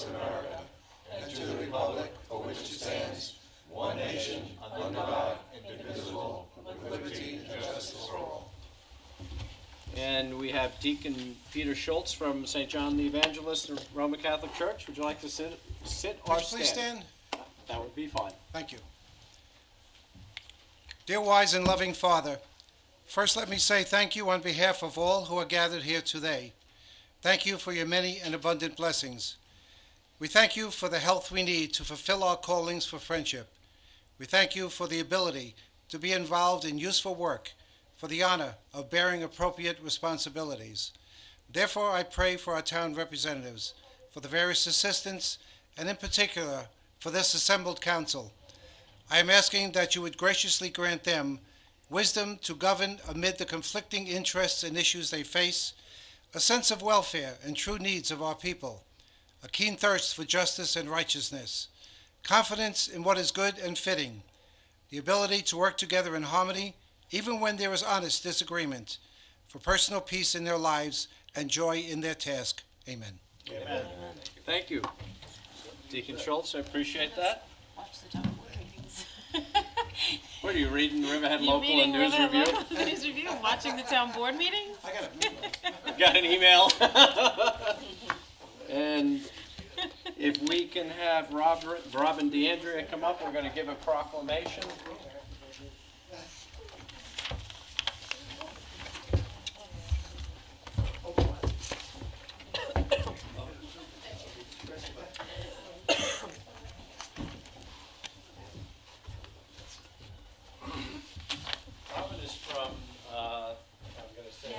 of America and to the republic for which it stands, one nation, under God, indivisible, with liberty and justice for all. And we have Deacon Peter Schultz from St. John the Evangelist Roman Catholic Church. Would you like to sit or stand? Please stand. That would be fine. Thank you. Dear wise and loving Father, first let me say thank you on behalf of all who are gathered here today. Thank you for your many and abundant blessings. We thank you for the health we need to fulfill our callings for friendship. We thank you for the ability to be involved in useful work, for the honor of bearing appropriate responsibilities. Therefore, I pray for our town representatives, for the various assistants, and in particular, for this assembled council. I am asking that you would graciously grant them wisdom to govern amid the conflicting interests and issues they face, a sense of welfare and true needs of our people, a keen thirst for justice and righteousness, confidence in what is good and fitting, the ability to work together in harmony, even when there is honest disagreement, for personal peace in their lives and joy in their task. Amen. Amen. Thank you. Deacon Schultz, I appreciate that. Watch the town board meetings. What are you reading, Riverhead Local reading and News Riverhead Review? Local News Review, watching the town board meetings? I got it. Got an email. And if we can have Rob and DeAndrea come up, we're going to give a proclamation. Robin is from, I'm going to say,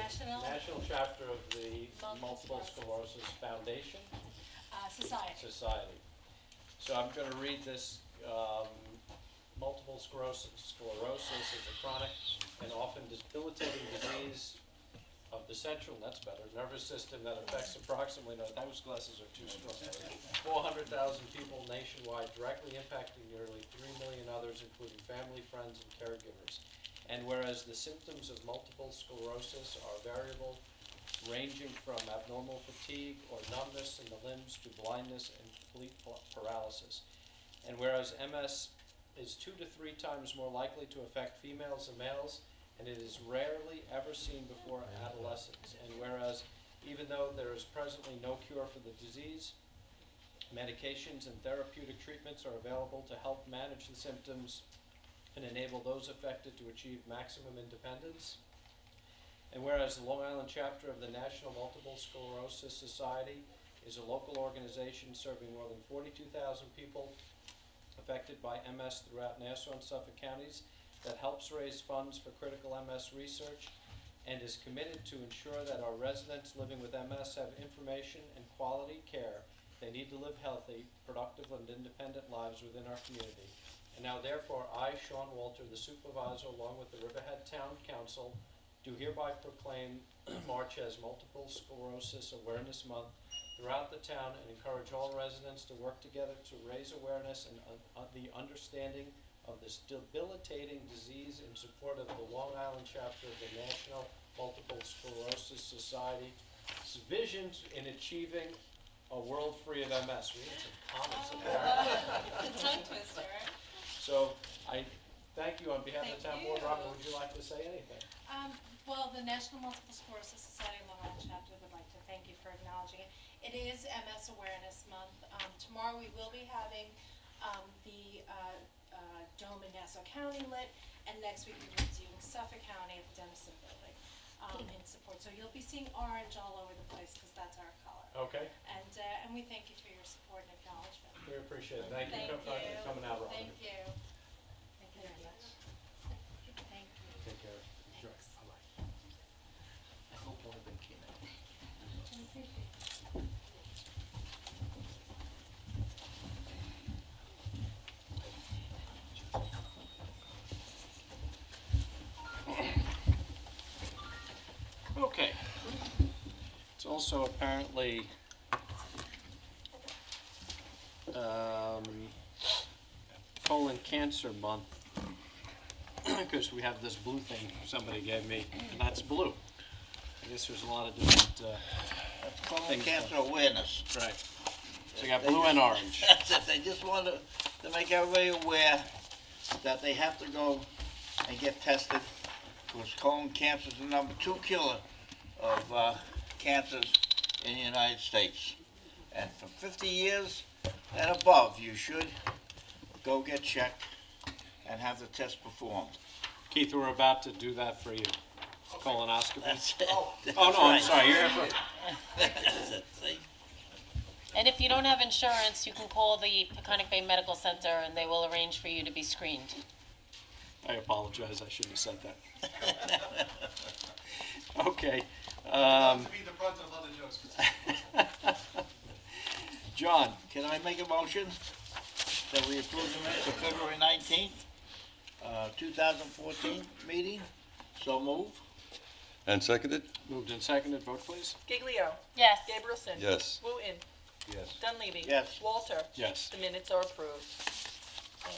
National Chapter of the Multiple Sclerosis Foundation Society. So I'm going to read this. Multiple sclerosis is a chronic and often debilitating disease of the central, and that's better, nervous system that affects approximately, no, those glasses are too strong, 400,000 people nationwide, directly impacting nearly 3 million others, including family, friends, and caregivers. And whereas the symptoms of multiple sclerosis are variable, ranging from abnormal fatigue or numbness in the limbs to blindness and complete paralysis. And whereas MS is 2 to 3 times more likely to affect females than males, and it is rarely ever seen before adolescence. And whereas even though there is presently no cure for the disease, medications and therapeutic treatments are available to help manage the symptoms and enable those affected to achieve maximum independence. And whereas the Long Island chapter of the National Multiple Sclerosis Society is a local organization serving more than 42,000 people affected by MS throughout Nassau and Suffolk counties that helps raise funds for critical MS research and is committed to ensure that our residents living with MS have information and quality care they need to live healthy, productive, and independent lives within our community. And now therefore I, Sean Walter, the supervisor, along with the Riverhead Town Council, do hereby proclaim March as Multiple Sclerosis Awareness Month throughout the town and encourage all residents to work together to raise awareness and the understanding of this debilitating disease in support of the Long Island chapter of the National Multiple Sclerosis Society's vision in achieving a world free of MS. We had some comments on that. The tongue twister, right? So I thank you on behalf of the town board. Robin, would you like to say anything? Well, the National Multiple Sclerosis Society Long Island chapter would like to thank you for acknowledging it. It is MS Awareness Month. Tomorrow we will be having the dome in Nassau County lit, and next week we'll be doing Suffolk County at the Dennison Building in support. So you'll be seeing orange all over the place because that's our color. Okay. And we thank you for your support and acknowledgement. We appreciate it. Thank you for coming out, Robin. Thank you. Thank you very much. Thank you. Take care. Sure. Bye-bye. I hope all of them came out. Okay. It's also apparently colon cancer month because we have this blue thing somebody gave me, and that's blue. I guess there's a lot of different Colon things. cancer awareness. Right. So you got blue and orange. That's it. They just want to make everybody aware that they have to go and get tested, because colon cancer is the number 2 killer of cancers in the United States. And for 50 years and above, you should go get checked and have the test performed. Keith, we're about to do that for you. Colonoscopy. That's it. Oh, That's no, I'm right. sorry. You're here for... That's it. See? And if you don't have insurance, you can call the Peconic Bay Medical Center and they will arrange for you to be screened. I apologize. I shouldn't have said that. Okay. John, Can I make a motion that we approve the minutes of February 19th, 2014 meeting? So move. And seconded? moved and seconded. Vote, please. Giglio. Yes. Gabrielson. Yes. Wooten. Yes. Dunleavy. Yes. Walter. Yes. The minutes are approved.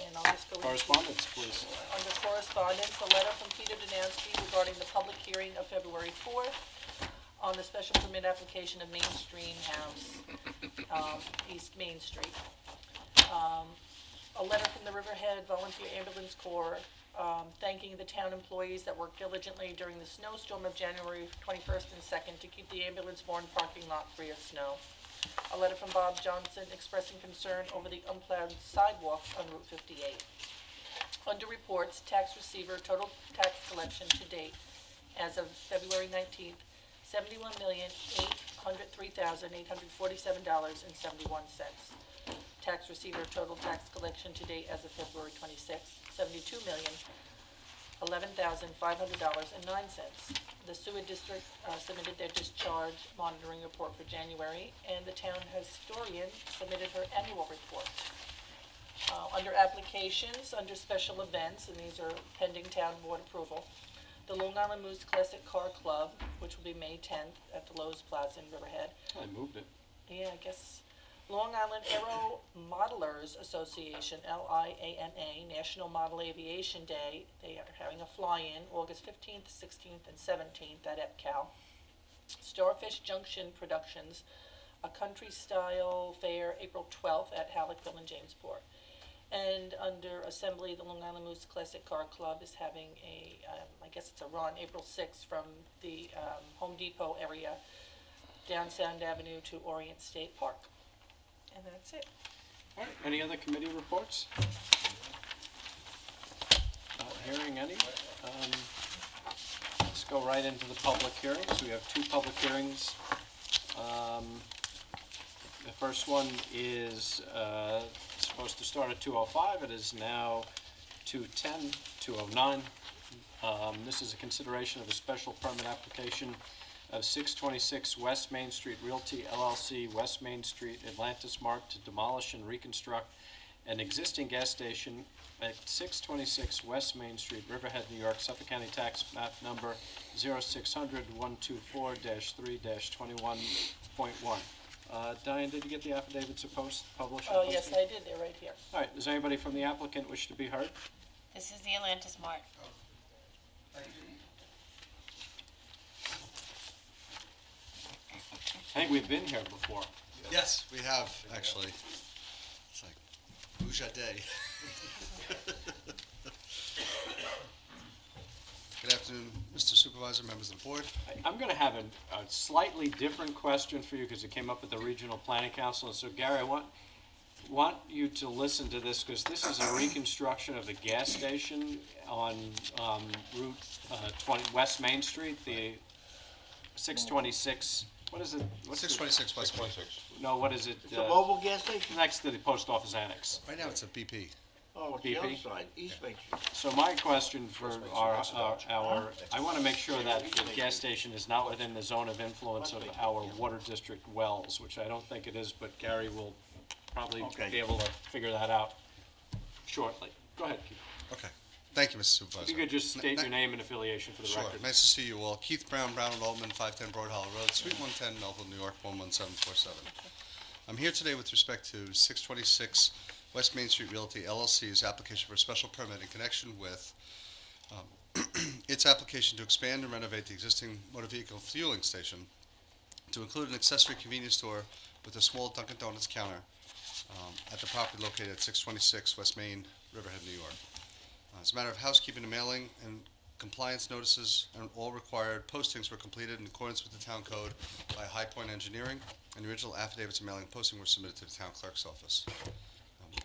And I'll just go into, Correspondence, please. under correspondence, a letter from Peter Danansky regarding the public hearing of February 4th on the special permit application of Mainstream House, East Main Street. A letter from the Riverhead Volunteer Ambulance Corps, thanking the town employees that worked diligently during the snowstorm of January 21st and 2nd to keep the ambulance-borne parking lot free of snow. A letter from Bob Johnson expressing concern over the unplowed sidewalks on Route 58. Under reports, tax receiver, total tax collection to date as of February 19th, $71,803,847.71. Tax receiver, total tax collection to date as of February 26th, $72,011,500.09. The sewer district submitted their discharge monitoring report for January, and the town historian submitted her annual report. Under applications, under special events, and these are pending town board approval, the Long Island Moose Classic Car Club, which will be May 10th at the Lowe's Plaza in Riverhead. I moved it. Yeah, I guess. Long Island Aero Modelers Association, LIANA, National Model Aviation Day. They are having a fly-in August 15th, 16th, and 17th at EPCAL. Starfish Junction Productions, a country-style fair, April 12th at Halleckville and Jamesport. And under Assembly, the Long Island Moose Classic Car Club is having a, I guess it's a run, April 6th from the Home Depot area down Sound Avenue to Orient State Park. And that's it. All right. Any other committee reports? Not hearing any. Let's go right into the public hearings. We have 2 public hearings. The first one is supposed to start at 2:05. It is now 2:10, 2:09. This is a consideration of a special permit application of 626 West Main Street Realty LLC, West Main Street, Atlantis Mart, to demolish and reconstruct an existing gas station at 626 West Main Street, Riverhead, New York, Suffolk County Tax Map Number 0600-124-3-21.1. Diane, did you get the affidavits of published? Oh, yes, I did. They're right here. All right. Does anybody from the applicant wish to be heard? This is the Atlantis Mart. I think we've been here before. Yes, we have, actually. It's like, Bouja Day. Good afternoon, Mr. Supervisor, members of the board. I'm going to have a slightly different question for you because it came up at the Regional Planning Council. And so, Gary, I want you to listen to this because this is a reconstruction of the gas station on Route 20 West Main Street, the 626. What is it? What's 626 West Main. No, what is it? It's a mobile gas station? Next to the post office annex. Right now, it's a BP. Oh, it's the BP? other side, East Main Street. So my question for I want to make sure that the gas station is not within the zone of influence of our water district wells, which I don't think it is, but Gary will probably Okay. be able to figure that out shortly. Go ahead, Keith. Okay. Thank you, Mr. If Supervisor. you could just state your name and affiliation for the Sure. record. Nice to see you all. Keith Brown, Brown and Altman, 510 Broad Hollow Road, Suite 110, Melville, New York, 11747. I'm here today with respect to 626 West Main Street Realty LLC's application for a special permit in connection with its application to expand and renovate the existing motor vehicle fueling station to include an accessory convenience store with a small Dunkin' Donuts counter at the property located at 626 West Main, Riverhead, New York. As a matter of housekeeping, the mailing and compliance notices and all required postings were completed in accordance with the town code by High Point Engineering, and the original affidavits of mailing and posting were submitted to the town clerk's office.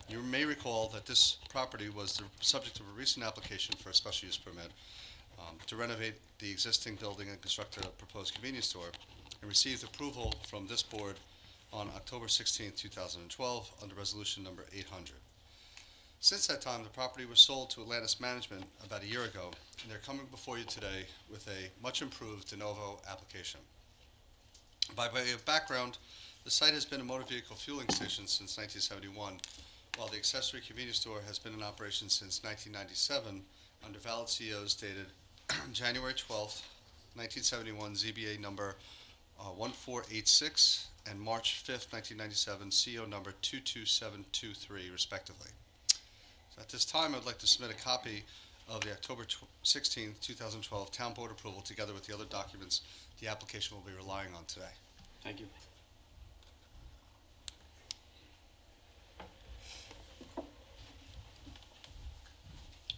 You may recall that this property was the subject of a recent application for a special use permit to renovate the existing building and construct a proposed convenience store, and received approval from this board on October 16, 2012, under resolution number 800. Since that time, the property was sold to Atlantis Management about a year ago, and they're coming before you today with a much improved de novo application. By way of background, the site has been a motor vehicle fueling station since 1971, while the accessory convenience store has been in operation since 1997 under valid COs dated January 12, 1971, ZBA number 1486, and March 5, 1997, CO number 22723, respectively. So at this time, I'd like to submit a copy of the October 16, 2012 Town Board approval, together with the other documents the application will be relying on today. Thank you.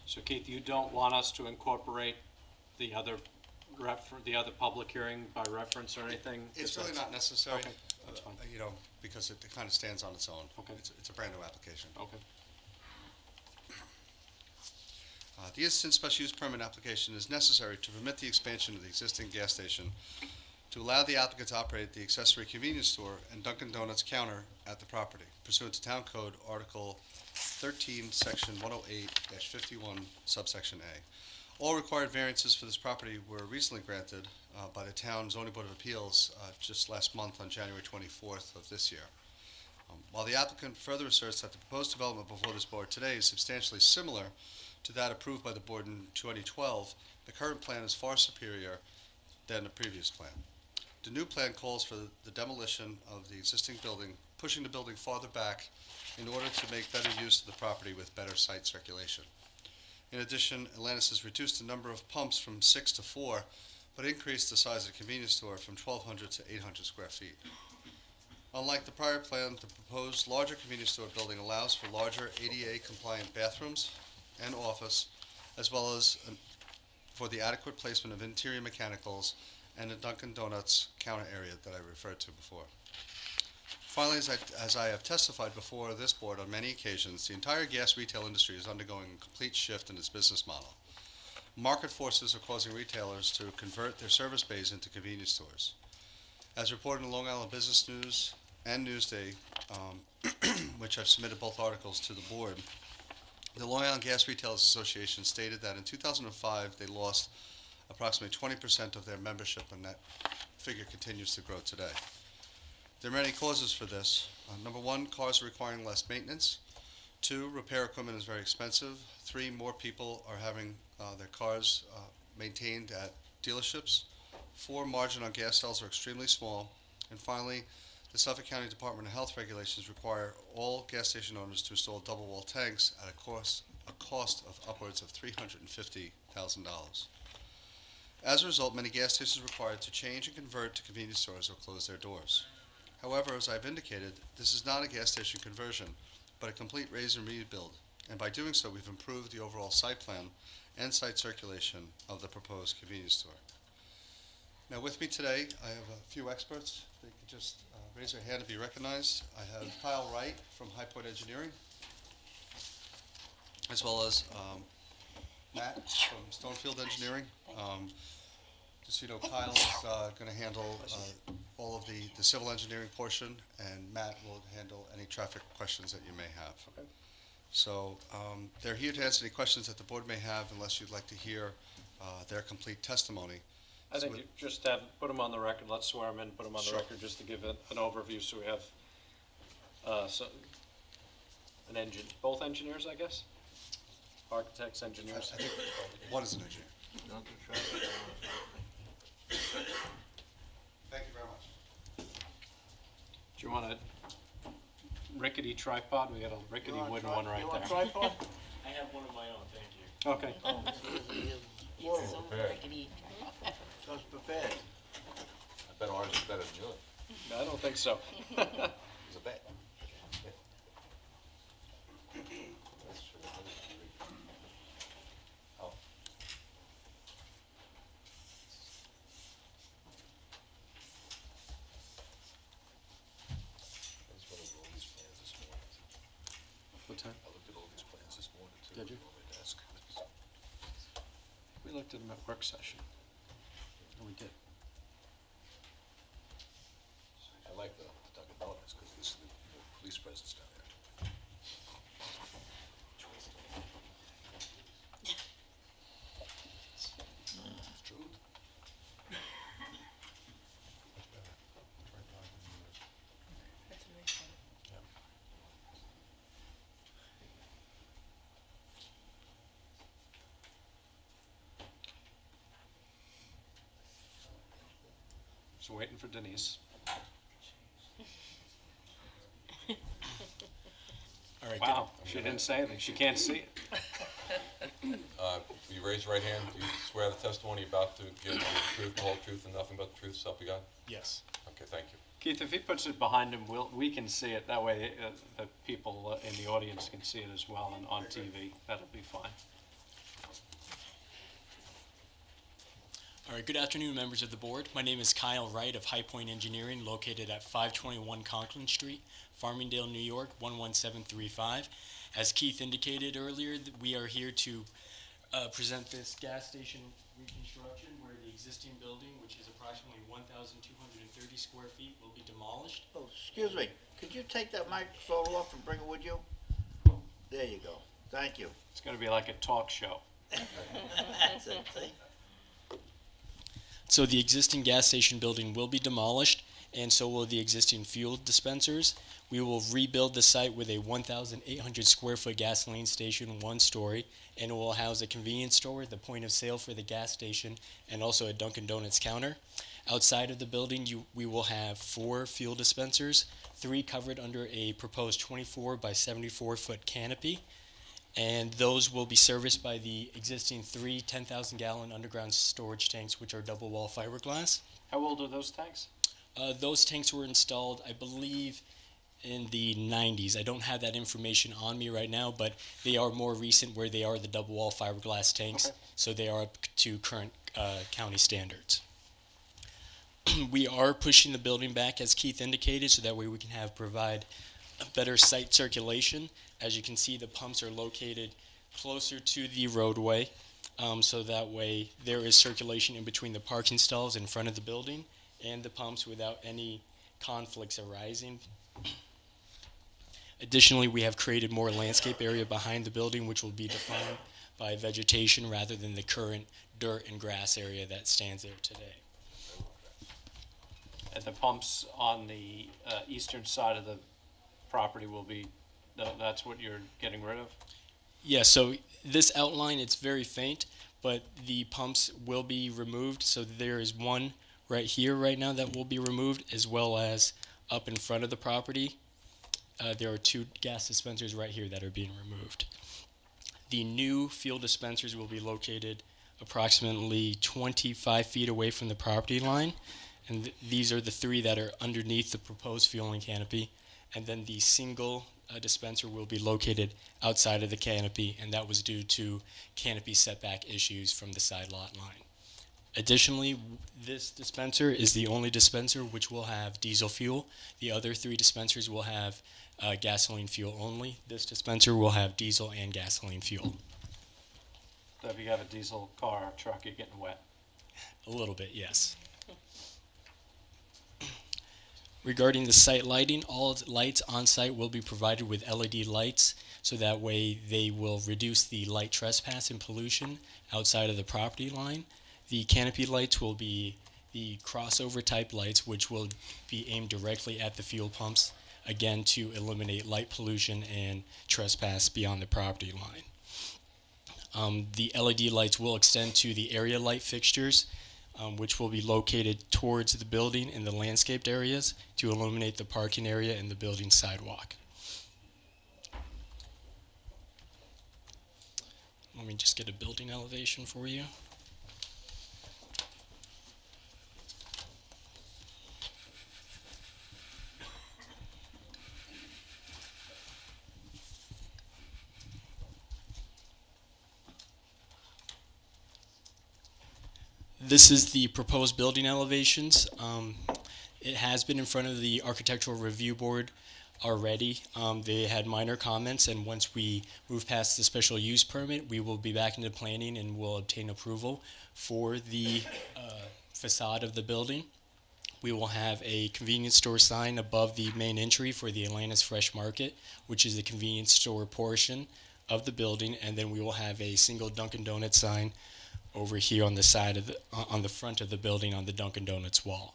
So Keith, you don't want us to incorporate the other public hearing by reference or anything? It's really not necessary. Okay, that's fine. Because it kind of stands on its own. Okay. It's a brand new application. Okay. The instant special use permit application is necessary to permit the expansion of the existing gas station to allow the applicant to operate the accessory convenience store and Dunkin' Donuts counter at the property pursuant to Town Code Article 13, Section 108-51, subsection A. All required variances for this property were recently granted by the Town Zoning Board of Appeals just last month on January 24th of this year. While the applicant further asserts that the proposed development before this board today is substantially similar to that approved by the board in 2012, the current plan is far superior than the previous plan. The new plan calls for the demolition of the existing building, pushing the building farther back in order to make better use of the property with better site circulation. In addition, Atlantis has reduced the number of pumps from 6 to 4, but increased the size of the convenience store from 1,200 to 800 square feet. Unlike the prior plan, the proposed larger convenience store building allows for larger ADA-compliant bathrooms and office, as well as for the adequate placement of interior mechanicals and the Dunkin' Donuts counter area that I referred to before. Finally, as I have testified before this board on many occasions, the entire gas retail industry is undergoing a complete shift in its business model. Market forces are causing retailers to convert their service bays into convenience stores. As reported in Long Island Business News and Newsday, which I've submitted both articles to the board, the Long Island Gas Retailers Association stated that in 2005 they lost approximately 20% of their membership, and that figure continues to grow today. There are many causes for this. Number one, cars are requiring less maintenance. 2, repair equipment is very expensive. 3, more people are having their cars maintained at dealerships. 4, margin on gas sales are extremely small. And finally, the Suffolk County Department of Health regulations require all gas station owners to install double wall tanks at a cost of upwards of $350,000. As a result, many gas stations required to change and convert to convenience stores or close their doors. However, as I've indicated, this is not a gas station conversion, but a complete raise and rebuild, and by doing so, we've improved the overall site plan and site circulation of the proposed convenience store. Now, with me today, I have a few experts. They could just raise their hand to be recognized. I have Kyle Wright from High Point Engineering, as well as Matt from Stonefield Engineering. Just so you know, Kyle is going to handle all of the civil engineering portion, and Matt will handle any traffic questions that you may have. Okay. So they're here to answer any questions that the board may have, unless you'd like to hear their complete testimony. I think you just put them on the record. Let's swear them in, put them on the record, just to give an overview, so we have both engineers, I guess? Architects, engineers? I think one is an engineer. Thank you very much. Do you want a rickety tripod? We got a rickety wooden one right there. Tripod? I have one of my own, thank you. Okay. It's so rickety. Just prepared. I bet ours is better than yours. I don't think so. It's a bet. Oh. I just went over all these plans this morning. What time? I looked at all these plans this morning too. Did you? On my desk. We looked at them at work session. Oh, we did. I like the Dunkin' Donuts because this is the police presence down there. Truth. That's a nice one. Just waiting for Denise. All right, Wow, she didn't say anything. She can't see it. Will you raise your right hand? Do you swear the testimony you're about to give the truth, the whole truth, and nothing but the truth, so help you God? Yes. Okay, thank you. Keith, if he puts it behind him, we can see it. That way the people in the audience can see it as well and on TV. That'll be fine. All right, good afternoon, members of the board. My name is Kyle Wright of High Point Engineering, located at 521 Conklin Street, Farmingdale, New York, 11735. As Keith indicated earlier, we are here to present this gas station reconstruction where the existing building, which is approximately 1,230 square feet, will be demolished. Oh, excuse me, could you take that microphone off and bring it with you? There you go, thank you. It's going to be like a talk show. That's it, see? So the existing gas station building will be demolished, and so will the existing fuel dispensers. We will rebuild the site with a 1,800 square foot gasoline station, 1 story, and it will house a convenience store, the point of sale for the gas station, and also a Dunkin' Donuts counter. Outside of the building, we will have 4 fuel dispensers, 3 covered under a proposed 24 by 74 foot canopy, and those will be serviced by the existing 3 10,000 gallon underground storage tanks, which are double wall fiberglass. How old are those tanks? Those tanks were installed, I believe, in the 90s. I don't have that information on me right now, but they are more recent where they are the double wall fiberglass tanks, Okay. so they are up to current county standards. We are pushing the building back, as Keith indicated, so that way we can provide a better site circulation. As you can see, the pumps are located closer to the roadway, so that way there is circulation in between the parking stalls in front of the building and the pumps without any conflicts arising. Additionally, we have created more landscape area behind the building, which will be defined by vegetation rather than the current dirt and grass area that stands there today. And the pumps on the eastern side of the property will be, that's what you're getting rid of? Yeah, so this outline, it's very faint, but the pumps will be removed. So there is one right here right now that will be removed, as well as up in front of the property. There are 2 gas dispensers right here that are being removed. The new fuel dispensers will be located approximately 25 feet away from the property line, and these are the 3 that are underneath the proposed fueling canopy, and then the single dispenser will be located outside of the canopy, and that was due to canopy setback issues from the side lot line. Additionally, this dispenser is the only dispenser which will have diesel fuel. The other 3 dispensers will have gasoline fuel only. This dispenser will have diesel and gasoline fuel. So if you have a diesel car or truck, you're getting wet. A little bit, yes. Regarding the site lighting, all lights on site will be provided with LED lights, so that way they will reduce the light trespass and pollution outside of the property line. The canopy lights will be the crossover type lights, which will be aimed directly at the fuel pumps, again to eliminate light pollution and trespass beyond the property line. The LED lights will extend to the area light fixtures, which will be located towards the building in the landscaped areas to illuminate the parking area and the building sidewalk. Let me just get a building elevation for you. This is the proposed building elevations. It has been in front of the Architectural Review Board already. They had minor comments, and once we move past the special use permit, we will be back into planning and will obtain approval for the facade of the building. We will have a convenience store sign above the main entry for the Atlantis Fresh Market, which is the convenience store portion of the building, and then we will have a single Dunkin' Donuts sign over here on the side of on the front of the building on the Dunkin' Donuts wall.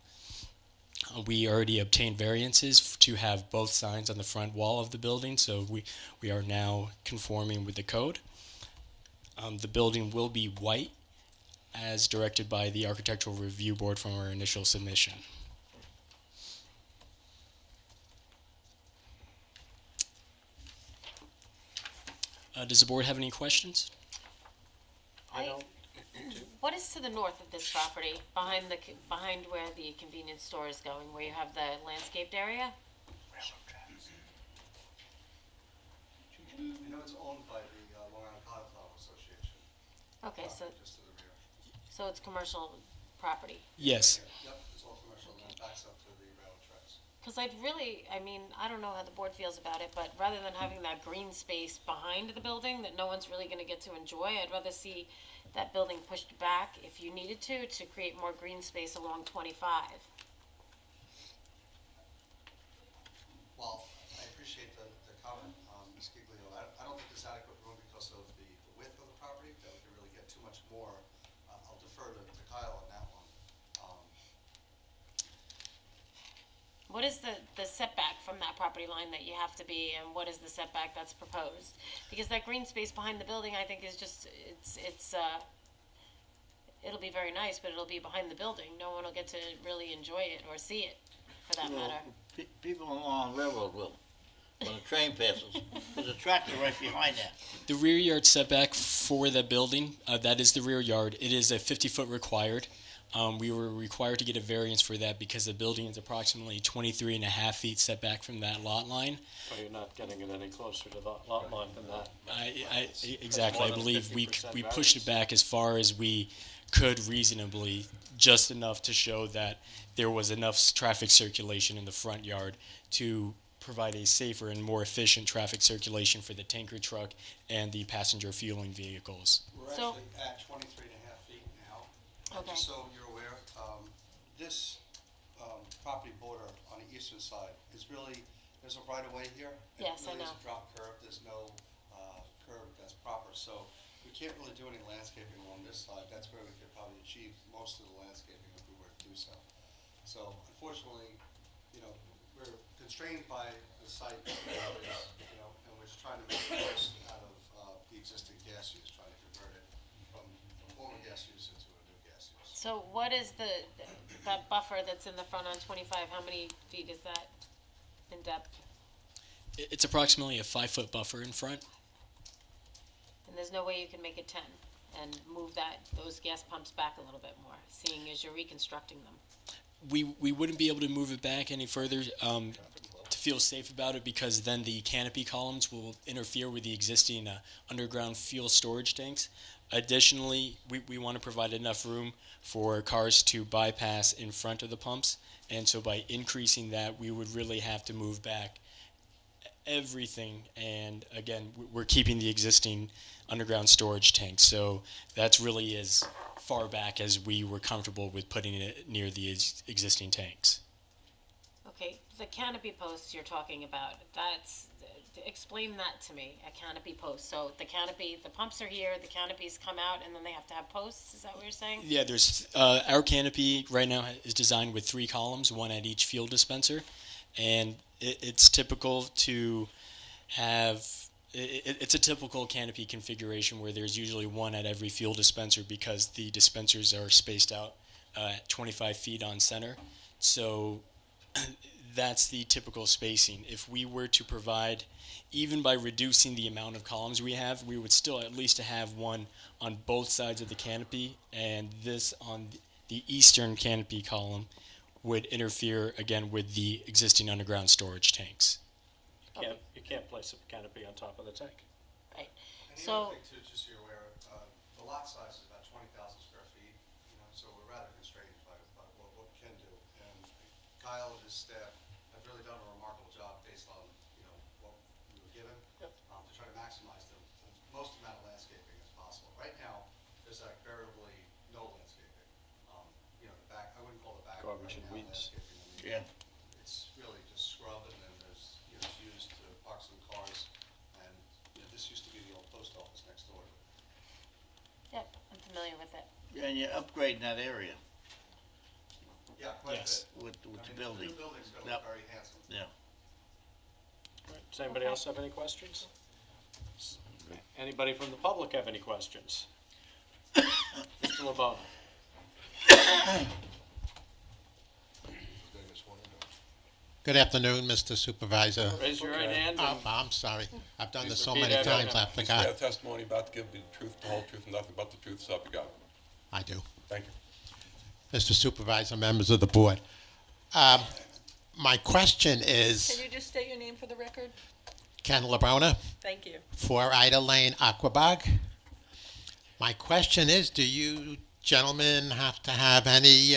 We already obtained variances to have both signs on the front wall of the building, so we are now conforming with the code. The building will be white, as directed by the Architectural Review Board from our initial submission. Does the board have any questions? I don't. What is to the north of this property, behind where the convenience store is going, where you have the landscaped area? I know it's owned by the Long Island Cauliflower Association. Okay, so Just to the rear. so it's commercial property. Yes. Yep, it's all commercial, and then backs up to the railroad tracks. Because I don't know how the board feels about it, but rather than having that green space behind the building that no one's really going to get to enjoy, I'd rather see that building pushed back if you needed to create more green space along 25. Well, I appreciate the comment, Ms. Giglio. I don't think there's adequate room because of the width of the property, that we can really get too much more. I'll defer to Kyle on that one. What is the setback from that property line that you have to be, and what is the setback that's proposed? Because that green space behind the building, I think, is just, it'll be very nice, but it'll be behind the building. No one will get to really enjoy it or see it, for that matter. People along Railroad will, when the train passes. There's a tractor right behind that. The rear yard setback for the building, that is the rear yard. It is a 50-foot required. We were required to get a variance for that because the building is approximately 23 and a half feet setback from that lot line. Well, you're not getting it any closer to the lot line than that. Exactly. I more than believe we 50% pushed it back as far as we could reasonably, just enough to show that there was enough traffic circulation in the front yard to provide a safer and more efficient traffic circulation for the tanker truck and the passenger fueling vehicles. We're So- actually at 23 and a half feet now. Okay. Just so you're aware, this property border on the eastern side is really, there's a right-of-way here. and Yes, I really is know. a drop curb. There's no curb that's proper. So we can't really do any landscaping along this side. That's where we could probably achieve most of the landscaping if we were to do so. So unfortunately, we're constrained by the site, and we're just trying to make the most out of the existing gas use, trying to convert it from former gas use into a new gas use. So what is that buffer that's in the front on 25, how many feet is that in depth? It's approximately a 5-foot buffer in front. And there's no way you can make it 10 and move those gas pumps back a little bit more, seeing as you're reconstructing them? We wouldn't be able to move it back any further to feel safe about it, because then the canopy columns will interfere with the existing underground fuel storage tanks. Additionally, we want to provide enough room for cars to bypass in front of the pumps, and so by increasing that, we would really have to move back everything. And again, we're keeping the existing underground storage tanks, so that's really as far back as we were comfortable with putting it near the existing tanks. Okay, the canopy posts you're talking about, explain that to me, a canopy post. So the pumps are here, the canopies come out, and then they have to have posts, is that what you're saying? Yeah, there's our canopy right now is designed with 3 columns, one at each fuel dispenser, and it's typical to have. It's a typical canopy configuration where there's usually one at every fuel dispenser, because the dispensers are spaced out 25 feet on center. So that's the typical spacing. If we were to provide, even by reducing the amount of columns we have, we would still at least have one on both sides of the canopy, and this on the eastern canopy column would interfere again with the existing underground storage tanks. You can't place a canopy on top of the tank. And the So- other thing too, just so you're aware, the lot size is about 20,000 square feet, so so we're rather constrained by what we can do. And Kyle and his staff have really done a remarkable job based on, what we were given, to try to maximize the most amount of landscaping as possible. Right now, there's like veritably no landscaping. The back, I wouldn't call it back. Garbage right and now weeds. landscaping. I mean, Yeah. it's really just scrub, and then there's, it's used to park some cars. And this used to be the old post office next door. Yep, I'm familiar with it. And you're upgrading that area Yeah, quite Yes. a bit. with I the mean, building. The new building's gonna Yep. look very handsome. Yeah. Does anybody else have any questions? Anybody from the public have any questions? Mr. LeBona? Good afternoon, Mr. Supervisor. Raise your right hand. Oh, I'm sorry. I've done this so Please many repeat after times, me. I Please swear forgot. testimony about to give the truth, the whole truth, and nothing but the truth, so help you God. I do. Thank you. Mr. Supervisor, members of the board. My question is, Can you just state your name for the record? Ken LeBrona, Thank you. 4 Ida Lane, Aquabog. My question is, do you gentlemen have to have any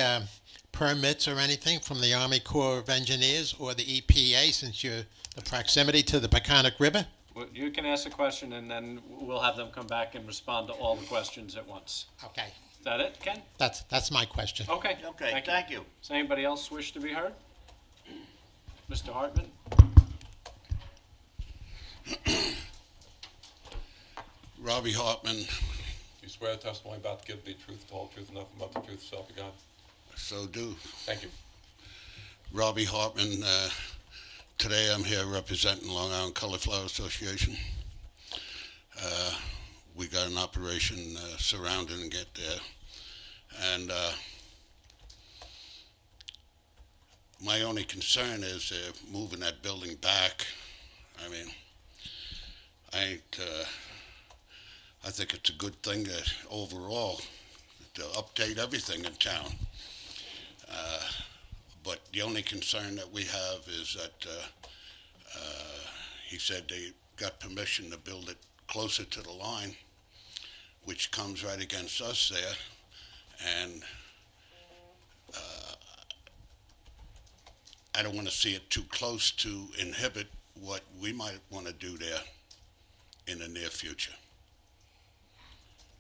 permits or anything from the Army Corps of Engineers or the EPA since you're the proximity to the Peconic River? Well, you can ask a question, and then we'll have them come back and respond to all the questions at once. Okay, Is that it, Ken? that's my question. Okay. Okay, thank you. Does anybody else wish to be heard? Mr. Hartman? Robbie Hartman, You swear testimony about to give the truth, the whole truth, and nothing but the truth, so help you God. so do. Thank you. Robbie Hartman, today I'm here representing Long Island Cauliflower Association. We got an operation surrounding it there. And my only concern is moving that building back. I mean, I think it's a good thing overall to update everything in town. But the only concern that we have is that he said they got permission to build it closer to the line, which comes right against us there. And I don't want to see it too close to inhibit what we might want to do there in the near future.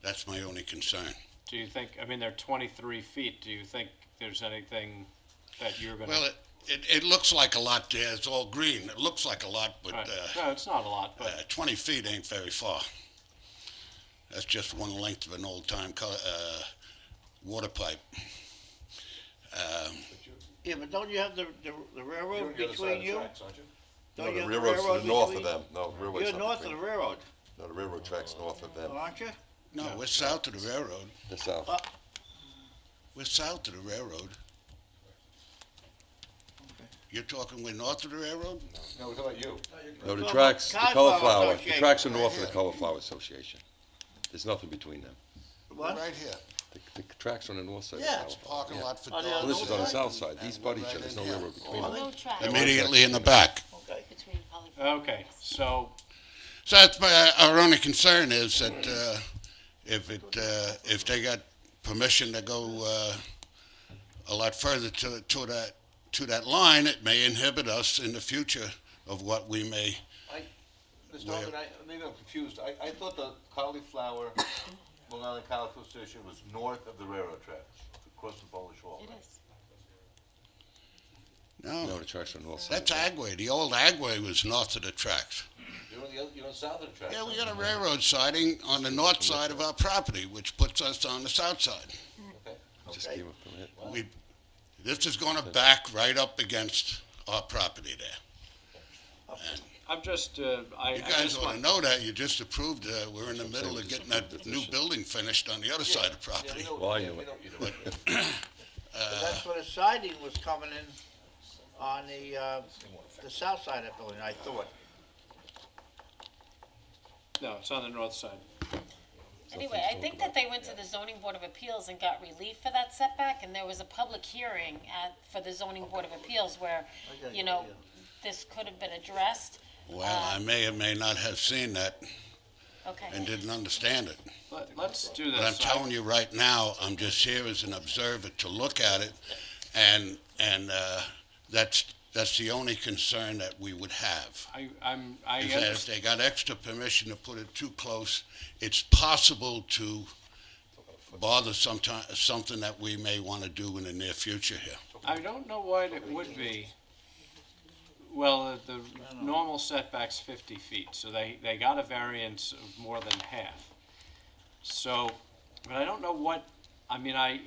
That's my only concern. Do you think, I mean, they're 23 feet. Do you think there's anything that you're going to? Well, it looks like a lot there. It's all green. It looks like a lot, but No, it's not a lot, but 20 feet ain't very far. That's just one length of an old-time water pipe. Yeah, but don't you have the railroad between you? No, Don't you the have railroad's to railroad the north of between- them. No, the railroad's You're not north of the between- railroad, No, the railroad track's north of them. aren't you? No, we're south of the railroad. The south. We're south of the railroad. You're talking we're north of the railroad? No, we're talking about you. No, the Well, tracks, the Cauliflower cauliflower, the Association. tracks are north of the Cauliflower Association. There's nothing between them. What? Right here. The tracks are on the north side of the Yeah. Cauliflower. Parking lot for On the Well, dogs. this is on the north south side. These And butt we're each other. right There's in no here. railroad between them. No track Immediately in the back. Okay. between Polyphony. okay, so So that's our only concern is that if they got permission to go a lot further to that line, it may inhibit us in the future of what we may. Mr. Hartman, maybe I'm confused. I thought the cauliflower, Long Island Cauliflower Association was north of the railroad tracks, across the Polish Wall. It right? is. No, No, the tracks are on the north side. that's Agway. The old Agway was north of the tracks. You're on south of the tracks. Yeah, we got a railroad siding on the north side of our property, which puts us on the south side. Okay. Just gave a permit. This is going to back right up against our property there. And I'm just, you I guys just ought to want, know that. You just approved, we're in the middle of getting that new building finished on the other side of the Yeah, property. Well, I yeah, knew we it. know what you're doing. But that's where the siding was coming in on the south side of the building, I thought. no, it's on the north side. Anyway, I think that they went to the zoning board of appeals and got relief for that setback, and there was a public hearing for the zoning board of appeals where, you know, this could have been addressed. Well, I may or may not have seen that. Okay. and didn't understand it. Let's do this. But I'm telling you right now, I'm just here as an observer to look at it, and that's the only concern that we would have. I Is that if they got extra permission to put it too close, it's possible to bother something that we may want to do in the near future here. I don't know why it would be. Well, the normal setback's 50 feet, so they got a variance of more than half. So, but I don't know what, I mean, I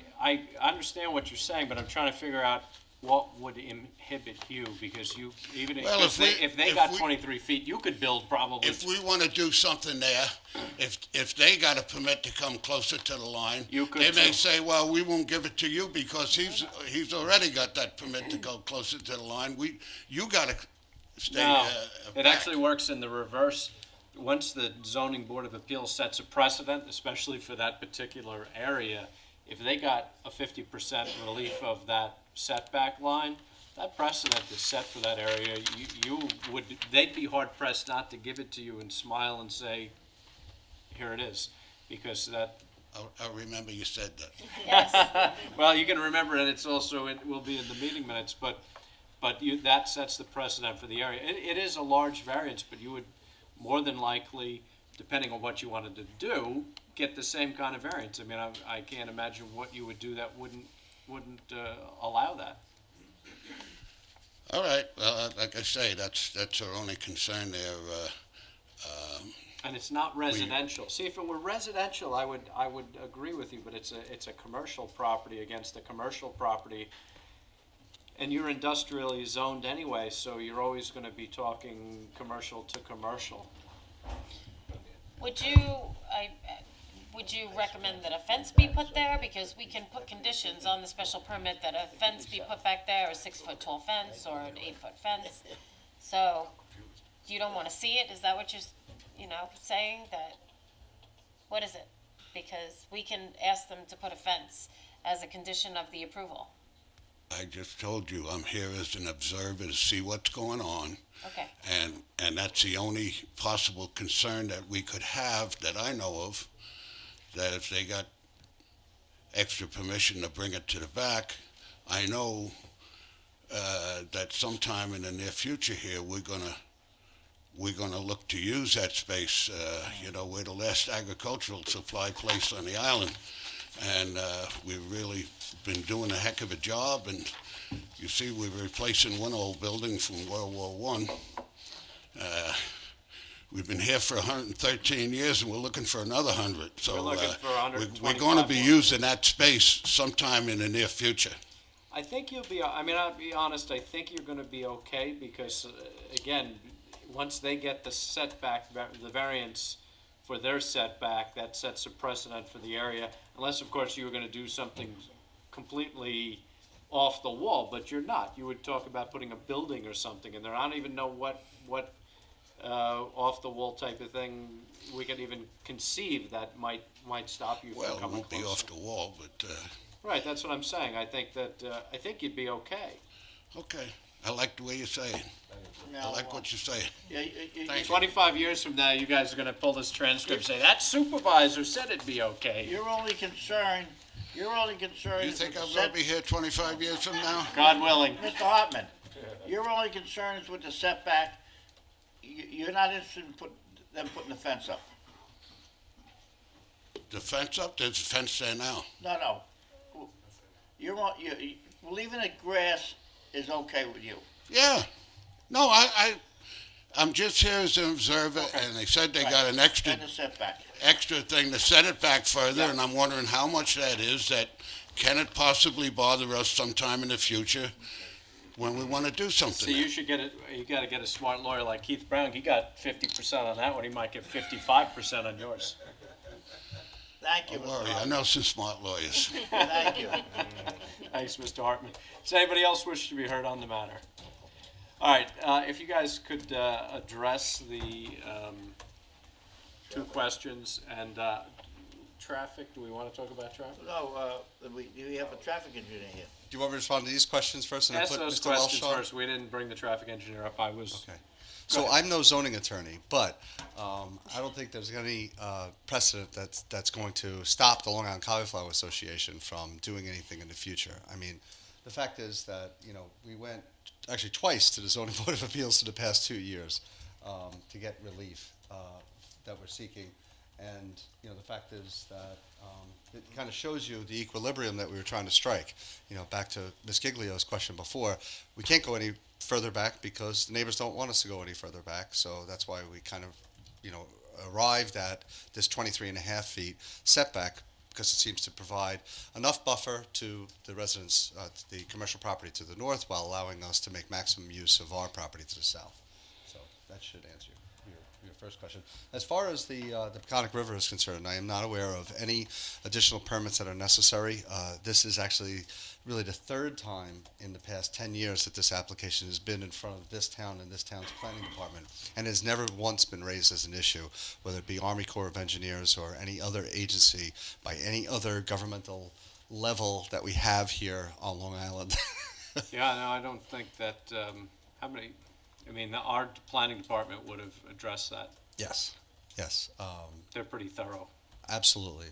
understand what you're saying, but I'm trying to figure out what would inhibit you, because you, even if they got 23 feet, you could build probably. If we want to do something there, if they got a permit to come closer to the line, they may say, well, we won't give it to you because he's already got that permit to go closer to the line. You got to stay it back. actually works in the reverse. Once the zoning board of appeals sets a precedent, especially for that particular area, if they got a 50% relief of that setback line, that precedent is set for that area. They'd be hard pressed not to give it to you and smile and say, here it is, because that. I'll remember you said that. Yes. Well, you can remember it. It's also, it will be in the meeting minutes, but that sets the precedent for the area. It is a large variance, but you would more than likely, depending on what you wanted to do, get the same kind of variance. I mean, I can't imagine what you would do that wouldn't allow that. All right. Well, like I say, that's our only concern there. And it's not residential. See, if it were residential, I would agree with you. But it's a commercial property against a commercial property, and you're industrially zoned anyway, so you're always going to be talking commercial to commercial. Would you recommend that a fence be put there? Because we can put conditions on the special permit that a fence be put back there, a 6-foot tall fence or an 8-foot fence. So you don't want to see it? Is that what you're, saying? That, what is it? Because we can ask them to put a fence as a condition of the approval. I just told you, I'm here as an observer to see what's going on. Okay. And that's the only possible concern that we could have that I know of, that if they got extra permission to bring it to the back, I know that sometime in the near future here, we're gonna look to use that space. We're the last agricultural supply place on the island, and we've really been doing a heck of a job. And you see, we're replacing one old building from World War I. We've been here for 113 years, and we're looking for another 100. So we're going to be using that space sometime in the near future. I think you'll be, I'll be honest, I think you're going to be okay because, again, once they get the setback, the variance for their setback, that sets a precedent for the area, unless, of course, you were going to do something completely off the wall, but you're not. You would talk about putting a building or something in there. I don't even know what off the wall type of thing we could even conceive that might stop you from coming closer. Well, it won't be off the wall, but right, that's what I'm saying. I think you'd be okay. Okay, I like the way you say it. I like what you say. Yeah, 25 years from now, you guys are going to pull this transcript and say that supervisor said it'd be okay. Your only concern. You think I'm going to be here 25 years from now? God willing. Mr. Hartman, your only concern is with the setback. You're not interested in them putting the fence up. The fence up? There's a fence there now. No. Leaving it grass is okay with you. Yeah. No, I'm just here as an observer, and they said they got an extra thing to set it back further, and I'm wondering how much that is. That can it possibly bother us sometime in the future when we want to do something? So you got to get a smart lawyer like Keith Brown. He got 50% on that one. He might get 55% on yours. Thank you, Don't worry, I know some smart lawyers. Thank you. Thanks, Mr. Hartman. Does anybody else wish to be heard on the matter? All right, if you guys could address the two questions and traffic. Do we want to talk about traffic? No, we have a traffic engineer here. Do you want me to respond to these questions first and then Ask put those Mr. Welsh questions on? first. We didn't bring the traffic engineer up. I was. Okay. So I'm no zoning attorney, but I don't think there's any precedent that's going to stop the Long Island Cauliflower Association from doing anything in the future. I mean, the fact is that, we went actually twice to the Zoning Board of Appeals for the past 2 years to get relief that we're seeking. And, the fact is that it kind of shows you the equilibrium that we were trying to strike. Back to Ms. Giglio's question before, we can't go any further back because the neighbors don't want us to go any further back. So that's why we kind of, arrived at this 23 and a half feet setback, because it seems to provide enough buffer to the residents, the commercial property to the north, while allowing us to make maximum use of our property to the south. So that should answer your first question. As far as the Peconic River is concerned, I am not aware of any additional permits that are necessary. This is actually really the third time in the past 10 years that this application has been in front of this town and this town's planning department, and has never once been raised as an issue, whether it be Army Corps of Engineers or any other agency by any other governmental level that we have here on Long Island. Yeah, no, I don't think that, our planning department would have addressed that. Yes. They're pretty thorough. Absolutely.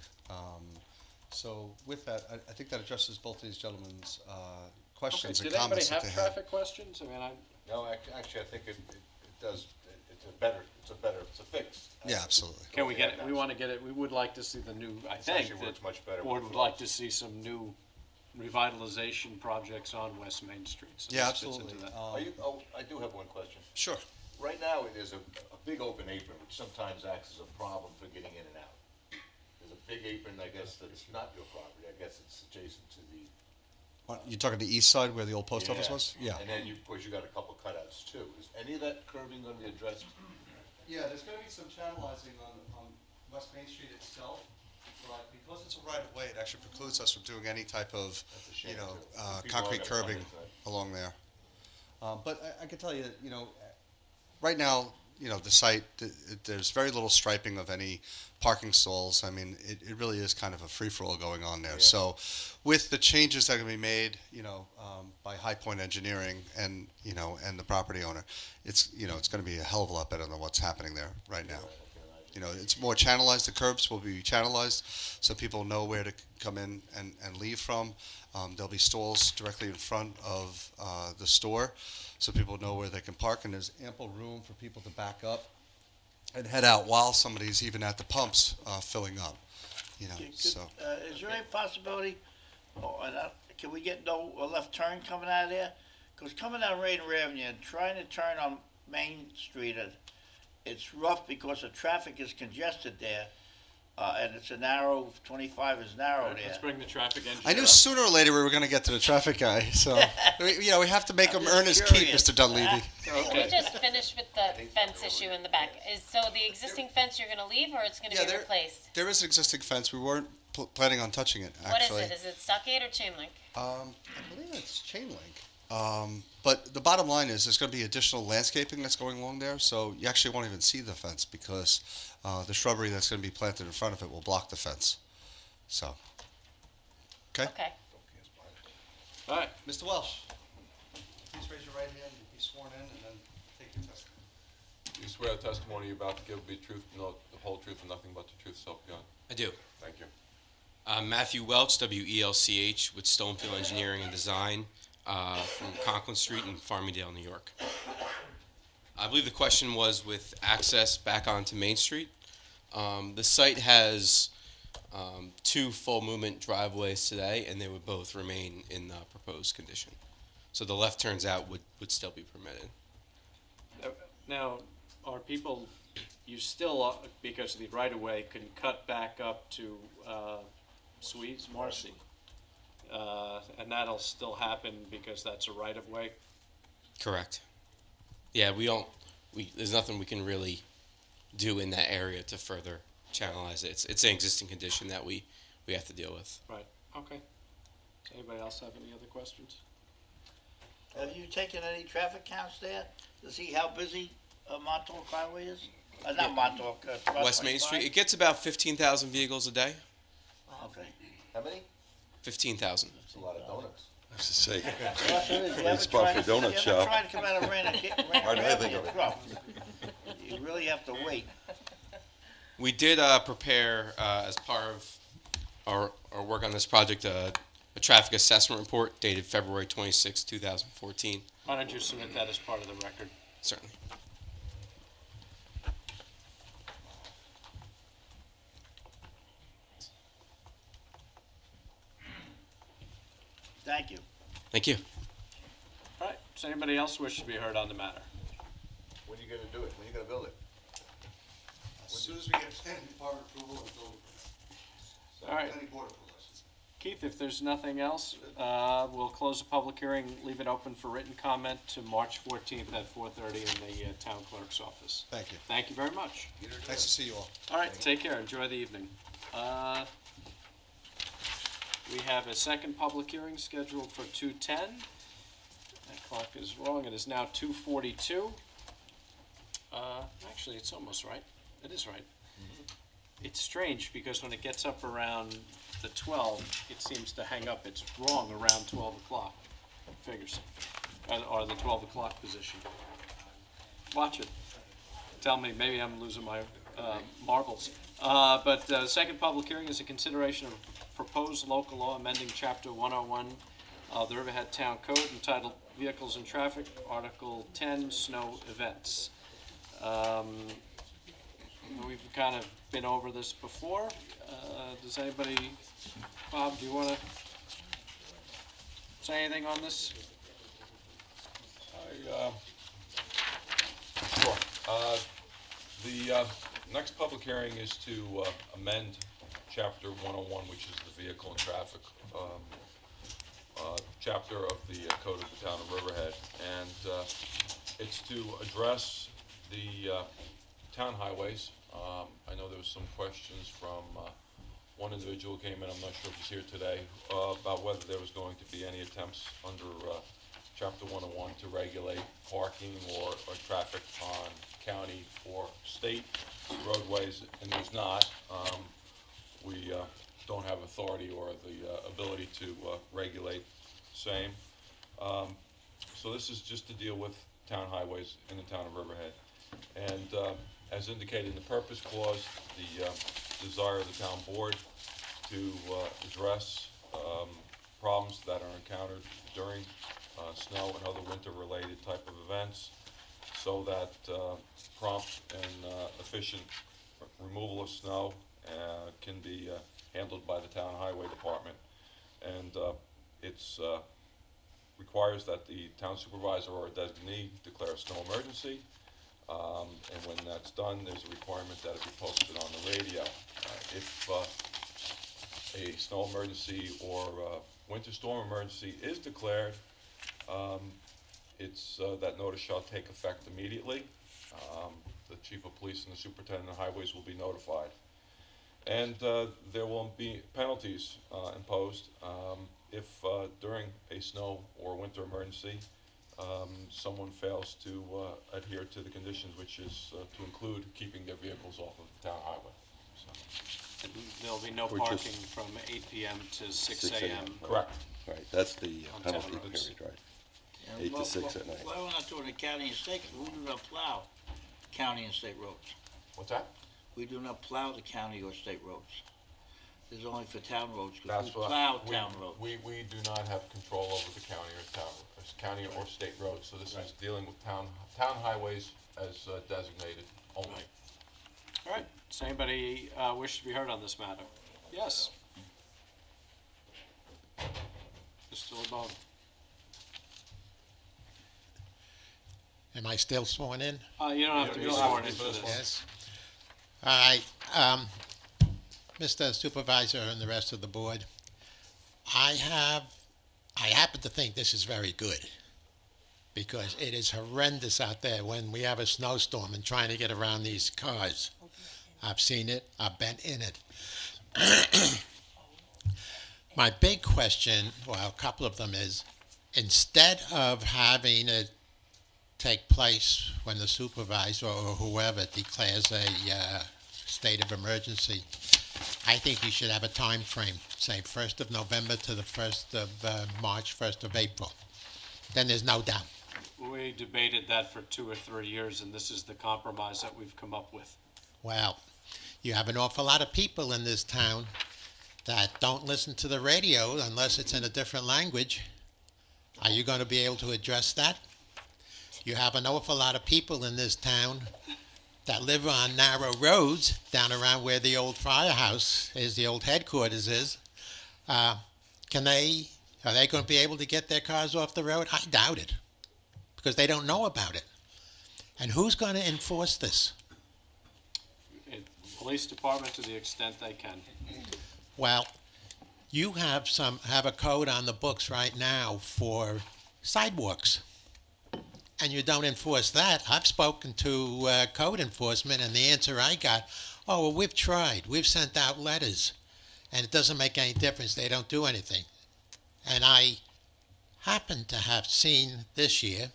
So with that, I think that addresses both these gentlemen's questions and comments that they Did anybody have had. traffic questions? No, actually, I think it does, it's a fix. Yeah, absolutely. Can we get it? We want to get it, we would like to see the new, I think, actually works much better board with would like to see some new revitalization projects on West Main Street. So Yeah, this fits into absolutely. that. I do have one question. Sure. Right now, there's a big open apron, which sometimes acts as a problem for getting in and out. There's a big apron, I guess, that's not your property. I guess it's adjacent to the... You're talking the east side where the old post office was? Yeah. And then, of course, you got a couple cutouts, too. Is any of that curbing going to be addressed? Yeah, there's going to be some channelizing on West Main Street itself, but because it's a right-of-way, it actually precludes us from doing any type of, That's a shame, too. People concrete aren't gonna curbing come into that. along there. But I can tell you, right now, the site, there's very little striping of any parking stalls. I mean, it really is kind of a free-for-all going on there. Yeah. So with the changes that are going to be made, by High Point Engineering and, and the property owner, it's going to be a hell of a lot better than what's happening there right now. It's more channelized. The curbs will be channelized so people know where to come in and leave from. There'll be stalls directly in front of the store so people know where they can park, and there's ample room for people to back up and head out while somebody's even at the pumps filling up. So Is there any possibility, can we get no left turn coming out of there? Because coming down Raider Avenue and trying to turn on Main Street, it's rough because the traffic is congested there, and it's a narrow, 25 is narrow there. Let's bring the traffic engineer I knew up. sooner or later we were going to get to the traffic guy. So we have to make him just earn his keep, curious. Mr. Dunleavy. Can we just finish with the fence issue in the back? So the existing fence you're gonna leave, or it's gonna be replaced? There is an existing fence. We weren't planning on touching it, What is actually. it? Is it stockade or chain link? I believe it's chain link. But the bottom line is there's going to be additional landscaping that's going along there, so you actually won't even see the fence because the shrubbery that's going to be planted in front of it will block the fence. So, okay? Okay. All right. Mr. Welsh, please raise your right hand, be sworn in, and then take your testimony. You swear the testimony you're about to give will be truth, the whole truth, and nothing but the truth, so help you God? I do. Thank you. Matthew Welch, WELCH, with Stonefield Engineering and Design from Conklin Street in Farmingdale, New York. I believe the question was with access back onto Main Street. The site has 2 full movement driveways today, and they would both remain in the proposed condition. So the left turns out would still be permitted. Now, are people, you still, because of the right-of-way, can cut back up to Swedes, Marcy? And that'll still happen because that's a right-of-way? Correct. Yeah, there's nothing we can really do in that area to further channelize it. It's an existing condition that we have to deal with. Right, okay. Anybody else have any other questions? Have you taken any traffic counts there to see how busy Montauk Highway is? Not Montauk, West Main Street, it gets about 15,000 vehicles a day. Okay. How many? 15,000. That's a lot of donuts. to say. Yes, it is. You Great ever spot tried- for a donut you ever shop. tried to come out of Rand Hardly anything of it. You really have to wait. We did prepare, as part of our work on this project, a traffic assessment report dated February 26, 2014. Why don't you submit that as part of the record? Certainly. Thank you. Thank you. All right, does anybody else wish to be heard on the matter? When are you gonna do it? When are you gonna build it? As soon as we get planning department approval and building. All right. Planning board approval, I should say. Keith, if there's nothing else, we'll close the public hearing, leave it open for written comment to March 14th at 4:30 in the town clerk's office. Thank you. Thank you very much. Nice to see you all. All right, take care, enjoy the evening. We have a second public hearing scheduled for 2:10. That clock is wrong, it is now 2:42. Actually, it's almost right, it is right. It's strange, because when it gets up around the 12, it seems to hang up, it's wrong around 12 o'clock, figures, or the 12 o'clock position. Watch it. Tell me, maybe I'm losing my marbles. But second public hearing is a consideration of proposed local law amending Chapter 101 of the Riverhead Town Code entitled Vehicles and Traffic, Article 10, Snow Events. We've kind of been over this before. Does anybody, Bob, do you want to say anything on this? Sure. The next public hearing is to amend Chapter 101, which is the Vehicle and Traffic chapter of the Code of the Town of Riverhead. And it's to address the town highways. I know there was some questions from one individual who came in, I'm not sure if he's here today, about whether there was going to be any attempts under Chapter 101 to regulate parking or traffic on county or state roadways, and there's not. We don't have authority or the ability to regulate same. So this is just to deal with town highways in the town of Riverhead. And as indicated in the purpose clause, the desire of the town board to address problems that are encountered during snow and other winter-related type of events, so that prompt and efficient removal of snow can be handled by the town highway department. And it's requires that the town supervisor or a designee declare a snow emergency. And when that's done, there's a requirement that it be posted on the radio. If a snow emergency or winter storm emergency is declared, that notice shall take effect immediately. The chief of police and the superintendent of highways will be notified. And there will be penalties imposed if during a snow or winter emergency someone fails to adhere to the conditions, which is to include keeping their vehicles off of the town highway. So, And there'll be no Which is- parking from 8 PM to 6 AM. correct. Right, that's the On town penalty roads. period, right? And 8 to 6 at night. Why we're not doing the county and state, 'cause we do not plow county and state roads. What's that? We do not plow the county or state roads. This is only for town roads, because That's we what plow town roads. We do not have control over the county or state roads, so this is dealing with town highways as designated only. All right, does anybody wish to be heard on this matter? Yes. Mr. LeBone. Am I still sworn in? You don't have to be You don't have sworn to in be for sworn this. Yes. All right, Mr. Supervisor and the rest of the board, I happen to think this is very good, because it is horrendous out there when we have a snowstorm and trying to get around these cars. I've seen it, I've been in it. My big question, well, a couple of them is, instead of having it take place when the supervisor or whoever declares a state of emergency, I think you should have a time frame, say 1st of November to the 1st of March, 1st of April. Then there's no doubt. We debated that for 2 or 3 years, and this is the compromise that we've come up with. Well, you have an awful lot of people in this town that don't listen to the radio unless it's in a different language. Are you going to be able to address that? You have an awful lot of people in this town that live on narrow roads down around where the old firehouse is, the old headquarters is. Are they going to be able to get their cars off the road? I doubt it, because they don't know about it. And who's going to enforce this? Police department to the extent they can. Well, you have a code on the books right now for sidewalks, and you don't enforce that. I've spoken to code enforcement, and the answer I got, oh, well, we've tried. We've sent out letters, and it doesn't make any difference. They don't do anything. And I happen to have seen this year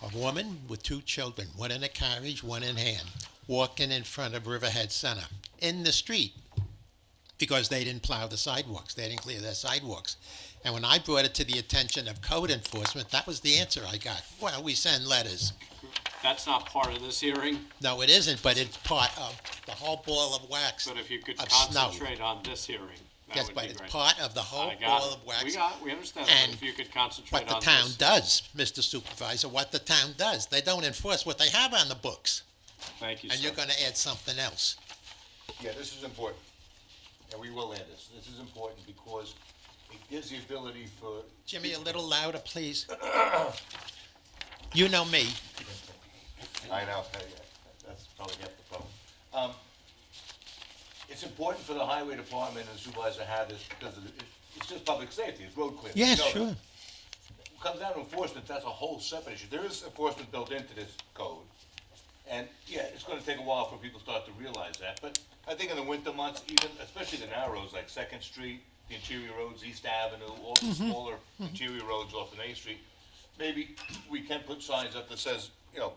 a woman with 2 children, one in a carriage, one in hand, walking in front of Riverhead Center in the street because they didn't plow the sidewalks. They didn't clear their sidewalks. And when I brought it to the attention of code enforcement, that was the answer I got. Well, we send letters. That's not part of this hearing, No, it isn't, but it's part of the whole ball of wax but if you could of snow. concentrate on this hearing, that Yes, would but be it's great. part of the whole I got ball it. of wax. We understand that, And but if you could concentrate What the on town this. does, Mr. Supervisor, what the town does, they don't enforce what they have on the books. Thank you, And sir. you're going to add something else. Yeah, this is important, and we will add this. This is important because it gives the ability for. Jimmy, a little louder, please. You know me. I know, that's probably half the problem. It's important for the highway department and the supervisor to have this because it's just public safety, it's road clearing. Yes, You know sure. that. When it comes down to enforcement, that's a whole separate issue. There is enforcement built into this code. And, yeah, it's gonna take a while for people to start to realize that, but I think in the winter months, even, especially the narrow roads like Second Street, the interior roads, East Avenue, all the smaller interior roads off of Main Street, maybe we can put signs up that says, you know,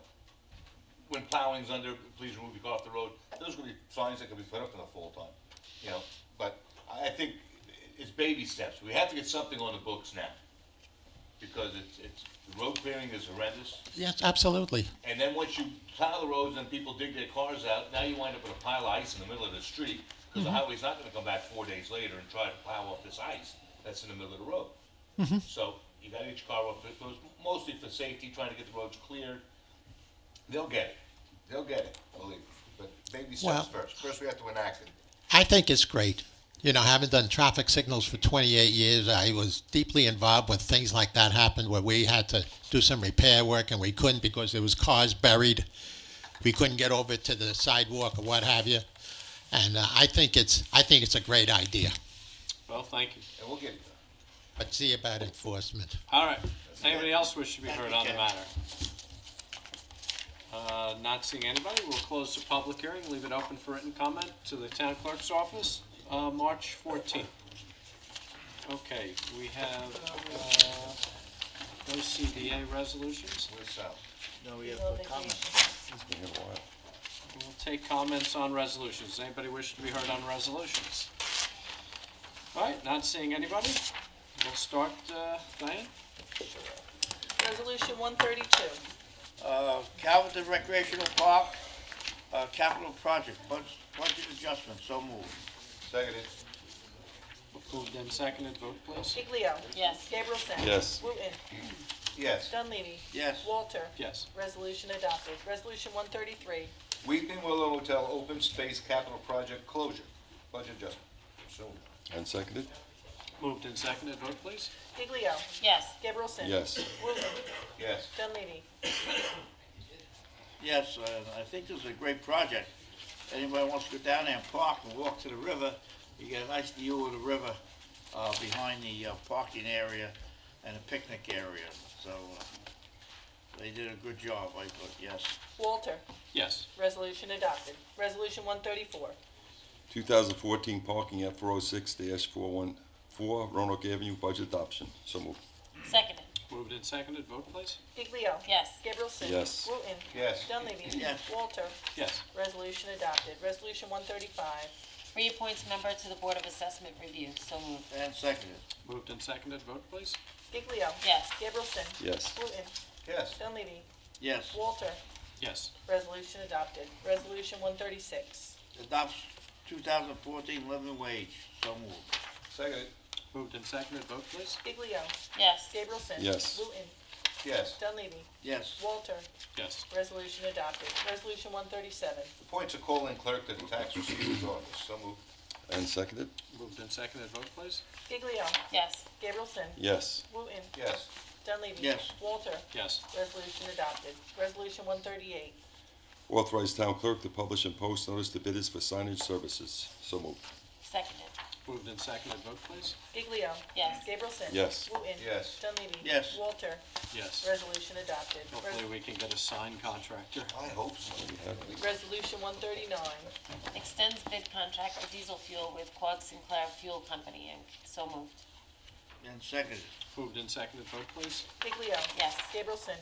when plowing's under, please remove your car off the road. Those will be signs that can be put up in the fall time, you know, but I think it's baby steps. We have to get something on the books now, because the road clearing is horrendous. Yes, absolutely. And then once you plow the roads and people dig their cars out, now you wind up with a pile of ice in the middle of the street, because the highway's not gonna come back 4 days later and try to plow off this ice that's in the middle of the road. So you gotta get your car off, it goes mostly for safety, trying to get the roads cleared. They'll get it, believe me, but baby Well- steps first. First we have to enact it. I think it's great. You know, having done traffic signals for 28 years, I was deeply involved when things like that happened, where we had to do some repair work and we couldn't because there was cars buried. We couldn't get over to the sidewalk or what have you. And I think it's a great idea. Well, thank you. And we'll get it done. But see about enforcement. All right. Anybody else wish to be heard on the matter? Not seeing anybody, we'll close the public hearing, leave it open for written comment to the town clerk's office, March 14th. Okay, we have, no CDA resolutions. Where's Sal? No, we have a comment. We'll take comments on resolutions. Anybody wish to be heard on resolutions? All right, not seeing anybody. We'll start, Diane? Resolution 132. Calverton Recreational Park, capital project, budget adjustment, so moved. Seconded. Moved and seconded, vote please. Giglio. Yes. Gabrielson. Yes. Wooten. Yes. Dunleavy. Yes. Walter. Yes. Resolution adopted. Resolution 133. Weeping Willow Hotel Open Space Capital Project Closure, budget adjustment. So, And seconded? Moved and seconded, vote please. Giglio. Yes. Gabrielson. Yes. Wooten. yes. Dunleavy. Yes, I think this is a great project. Anybody wants to go down there and park and walk to the river, you get a nice view of the river behind the parking area and the picnic area. So they did a good job, I thought, yes. Walter. Yes. Resolution adopted. Resolution 134. 2014 parking at 406-414 Roanoke Avenue, budget adoption. So moved. Seconded. Moved and seconded, vote please. Giglio. Yes. Gabrielson. Yes. Wooten. Yes. Dunleavy. Yes. Walter. Yes. Resolution adopted. Resolution 135. Reappoints member to the Board of Assessment Review. So moved. And seconded. Moved and seconded, vote please. Giglio. Yes. Gabrielson. Yes. Wooten. Yes. Dunleavy. Yes. Walter. Yes. Resolution adopted. Resolution 136. Adopts 2014 living wage. So moved. Seconded. Moved and seconded, vote please. Giglio. Yes. Gabrielson. Yes. Wooten. Yes. Dunleavy. Yes. Walter. Yes. Resolution adopted. Resolution 137. Appoints a call-in clerk to the tax receiver's office. So moved. And seconded? Moved and seconded, vote please. Giglio. Yes. Gabrielson. Yes. Wooten. Yes. Dunleavy. Yes. Walter. Yes. Resolution adopted. Resolution 138. Authorize town clerk to publish and post notice to bidders for signage services. So moved. Seconded. Moved and seconded, vote please. Giglio. Yes. Gabrielson. Yes. Wooten. Yes. Dunleavy. Yes. Walter. Yes. Resolution adopted. Hopefully we can get a sign contractor. I hope so. Resolution 139. Extends bid contract for diesel fuel with Quag Sinclair Fuel Company, Inc. So moved. And seconded. Moved and seconded, vote please. Giglio. Yes. Gabrielson.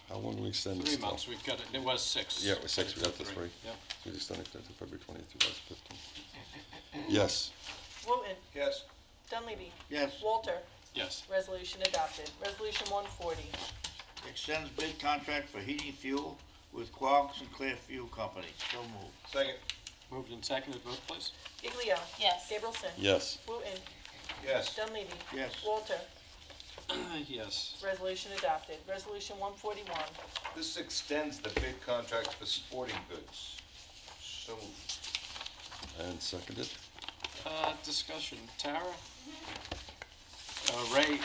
How long do we extend 3 this till? months, we've got it, it was 6. Yeah, it was 6, we got to 3. Yep. We extended it to February 20th, 2015. Yes. Wooten. Yes. Dunleavy. Yes. Walter. Yes. Resolution adopted. Resolution 140. Extends bid contract for heating fuel with Quag Sinclair Fuel Company. So moved. Second. Moved and seconded, vote please. Giglio. Yes. Gabrielson. Yes. Wooten. Yes. Dunleavy. Yes. Walter. Yes. Resolution adopted. Resolution 141. This extends the bid contract for sporting goods. So moved. And seconded? Discussion, Tara? Ray,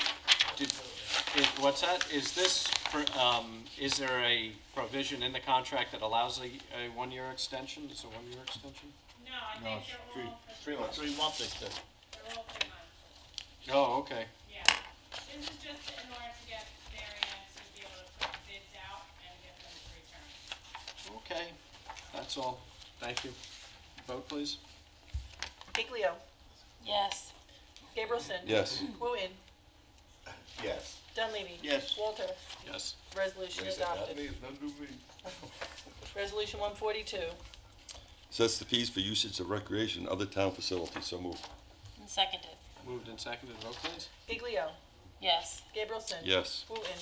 what's that? Is this, is there a provision in the contract that allows a 1-year extension? Is it a 1-year extension? No, I No, think it's they're all, 3 months. 3 months extension. they're all 3 months, Oh, okay. yeah. This is just in order to get variance to be able to put bids out and get them to return. Okay, that's all. Thank you. Vote, please. Giglio. Yes. Gabrielson. Yes. Wooten. Yes. Dunleavy. Yes. Walter. Yes. Resolution They said, not adopted. me, it's none to me. Resolution 142. Sets the fees for usage of recreation and other town facilities. So moved. And seconded. Moved and seconded, vote, please. Giglio. Yes. Gabrielson. Yes. Wooten.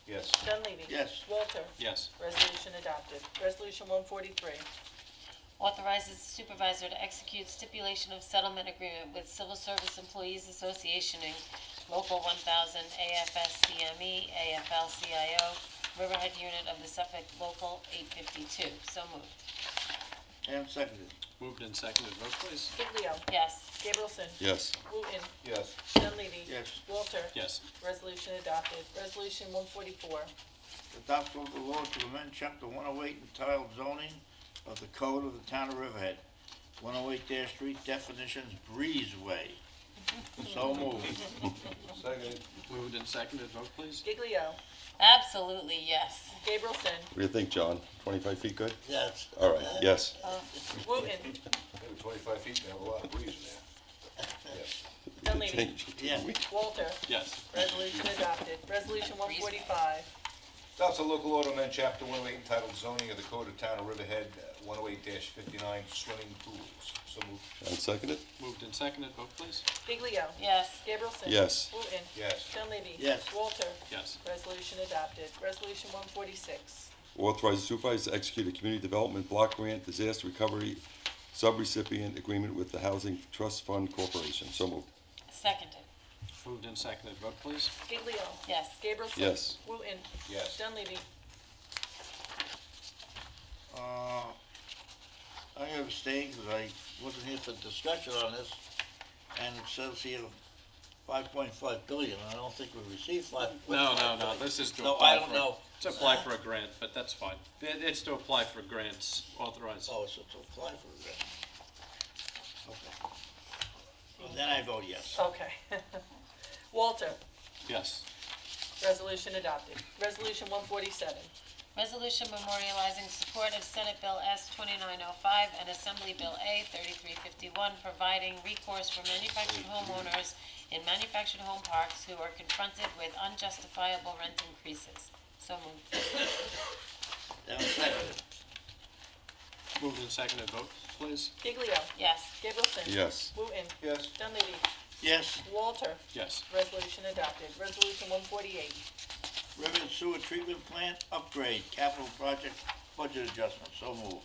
Yes. Dunleavy. Yes. Walter. Yes. Resolution adopted. Resolution 143. Authorizes the supervisor to execute stipulation of settlement agreement with Civil Service Employees Association, Inc., Local 1000, AFSCME, AFL-CIO, Riverhead Unit of the Suffolk Local 852. So moved. And seconded. Moved and seconded, vote, please. Giglio. Yes. Gabrielson. Yes. Wooten. Yes. Dunleavy. Yes. Walter. Yes. Resolution adopted. Resolution 144. Adopts local law to amend chapter 108 entitled zoning of the code of the town of Riverhead. 108-3 definitions breezeway. So moved. Second. Moved and seconded, vote, please. Giglio. Absolutely, yes. Gabrielson. What do you think, John? 25 feet good? Yes. All right, yes. Wooten. Maybe 25 feet, they have a lot of breeze in there. Yes. Dunleavy. Change it to Yeah. a week. Walter. Yes. Resolution adopted. Resolution 145. Adopts a local law to amend chapter 108 entitled zoning of the code of town of Riverhead, 108-59 swimming pools. So moved. And seconded? Moved and seconded, vote, please. Giglio. Yes. Gabrielson. Yes. Wooten. Yes. Dunleavy. Yes. Walter. Yes. Resolution adopted. Resolution 146. Authorize the supervisor to execute a community development block grant disaster recovery subrecipient agreement with the Housing Trust Fund Corporation. So moved. Seconded. Moved and seconded, vote, please. Giglio. Yes. Gabrielson. Yes. Wooten. Yes. Dunleavy. I'm gonna abstain because I wasn't here for discussion on this. And it says here 5.5 billion. I don't think we received 5. No, this is to No, apply I don't for, know. to apply for a grant, but that's fine. It's to apply for grants, authorized. Oh, so to apply for a grant. Okay. Well, then I vote yes. Okay. Walter. Yes. Resolution adopted. Resolution 147. Resolution memorializing support of Senate Bill S. 2905 and Assembly Bill A. 3351, providing recourse for manufactured homeowners in manufactured home parks who are confronted with unjustifiable rent increases. So moved. And seconded. Moved and seconded, vote, please. Giglio. Yes. Gabrielson. Yes. Wooten. Yes. Dunleavy. Yes. Walter. Yes. Resolution adopted. Resolution 148. River and sewer treatment plant upgrade, capital project budget adjustment, so moved.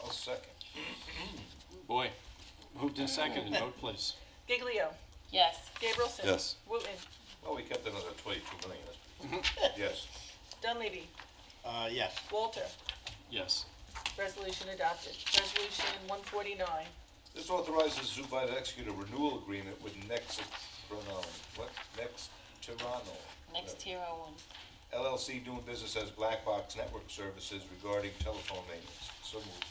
I'll second. Boy, moved and seconded, vote, please. Giglio. Yes. Gabrielson. Yes. Wooten. Well, we kept another 22 million. That's- Yes. Dunleavy. Yes. Walter. Yes. Resolution adopted. Resolution 149. This authorizes Zubai to execute a renewal agreement with Next Toronto Next hero one. LLC doing business as Black Box Network Services regarding telephone maintenance. So moved.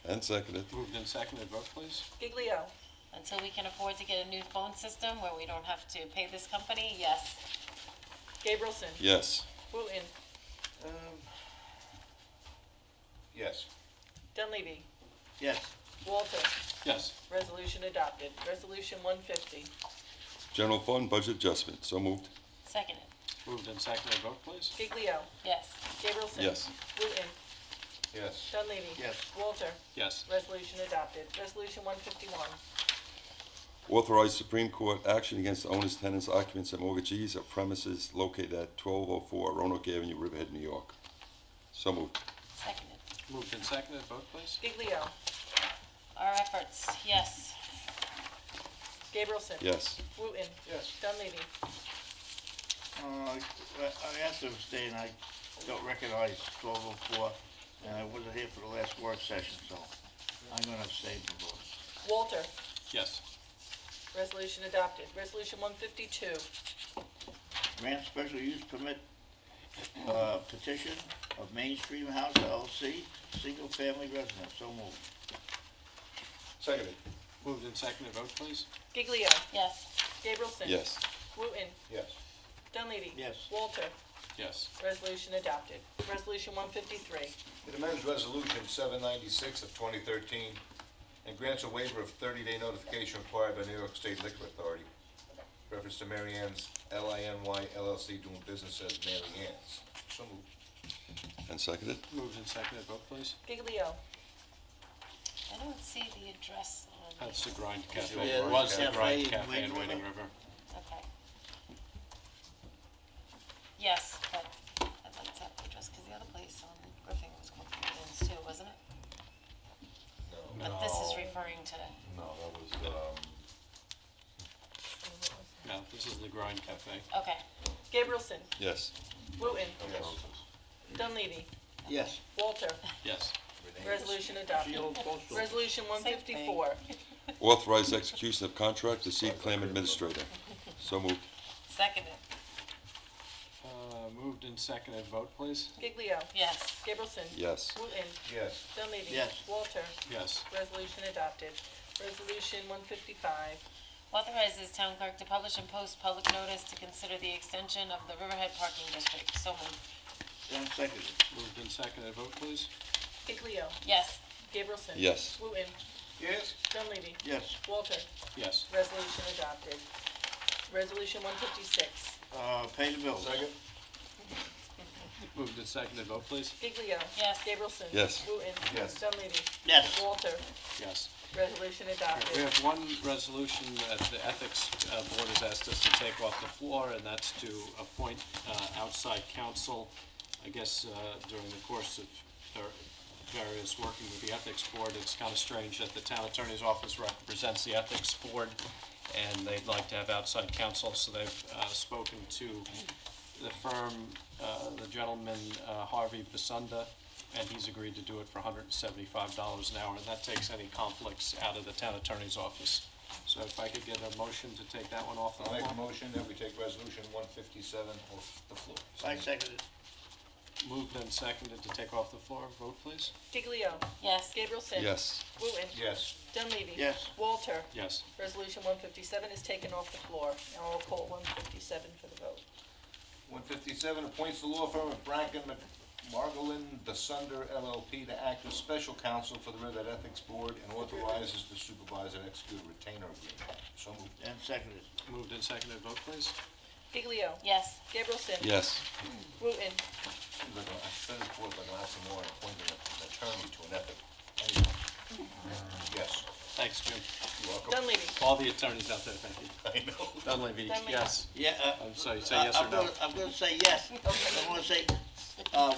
And seconded. Moved and seconded, vote, please. Giglio. Until we can afford to get a new phone system where we don't have to pay this company, yes. Gabrielson. Yes. Wooten. Yes. Dunleavy. Yes. Walter. Yes. Resolution adopted. Resolution 150. General fund budget adjustment, so moved. Seconded. Moved and seconded, vote, please. Giglio. Yes. Gabrielson. Yes. Wooten. Yes. Dunleavy. Yes. Walter. Yes. Resolution adopted. Resolution 151. Authorize Supreme Court action against owners, tenants, occupants, and mortgagees of premises located at 1204 Roanoke Avenue, Riverhead, New York. So moved. Seconded. Moved and seconded, vote, please. Giglio. Our efforts, yes. Gabrielson. Yes. Wooten. Yes. Dunleavy. I have to abstain, I don't recognize 1204, and I wasn't here for the last work session, so I'm gonna abstain from voting. Walter. Yes. Resolution adopted. Resolution 152. Grant special use permit, petition of Mainstream House LLC, single-family residence, so moved. Seconded. Moved and seconded, vote, please. Giglio. Yes. Gabrielson. Yes. Wooten. Yes. Dunleavy. Yes. Walter. Yes. Resolution adopted. Resolution 153. It amends Resolution 796 of 2013 and grants a waiver of 30-day notification required by New York State Liquor Authority. Reference to Mary Ann's LINY LLC doing business as Mary Ann's. So moved. And seconded. Moved and seconded, vote, please. Giglio. I don't see the address on. That's the Grind Cafe. Yeah, It was the Cafe Grind in Cafe in Wading Wading River. River. Okay. Yes, but I'd like to have the address, because the other place on Griffin was called Gideon's too, wasn't it? No. But this is referring to, No, that was, No, this is the Grind Cafe. okay. Gabrielson. Yes. Wooten. Yes. Dunleavy. Yes. Walter. Yes. Resolution adopted. The old postal. Resolution 154. Authorize execution of contract to seed claim administrator. So moved. Seconded. Moved and seconded, vote, please. Giglio. Yes. Gabrielson. Yes. Wooten. Yes. Dunleavy. Yes. Walter. Yes. Resolution adopted. Resolution 155. Authorizes town clerk to publish and post public notice to consider the extension of the Riverhead Parking District. So moved. And seconded. Moved and seconded, vote, please. Giglio. Yes. Gabrielson. Yes. Wooten. Yes. Dunleavy. Yes. Walter. Yes. Resolution adopted. Resolution 156. Pay the bills. Second. Moved and seconded, vote, please. Giglio. Yes. Gabrielson. Yes. Wooten. Yes. Dunleavy. Yes. Walter. Yes. Resolution We adopted. have one resolution that the Ethics Board has asked us to take off the floor, and that's to appoint outside counsel. I guess during the course of their various working with the Ethics Board, it's kind of strange that the Town Attorney's Office represents the Ethics Board, and they'd like to have outside counsel, so they've spoken to the firm, the gentleman Harvey Basunda, and he's agreed to do it for $175 an hour, and that takes any conflicts out of the Town Attorney's Office. So if I could get a motion to take that one off the I'll make a floor. motion that we take resolution 157 off the floor. I seconded. Moved and seconded to take off the floor. Vote, please. Giglio. Yes. Gabrielson. Yes. Wooten. Yes. Dunleavy. Yes. Walter. Yes. Resolution 157 is taken off the floor. Now I'll call 157 for the vote. 157 appoints the law firm of Branken Margolin Basunder LLP to act as special counsel for the Riverhead Ethics Board and authorizes the supervisor to execute a retainer agreement. So moved. And seconded. Moved and seconded. Vote, please. Giglio. Yes. Gabrielson. Yes. Wooten. I send it forth like last more appointing an attorney to an ethics all the attorneys out there, thank you. I know. Dunleavy, yes. Yeah, I'm sorry, say yes or no. I'm gonna say yes. I'm gonna say,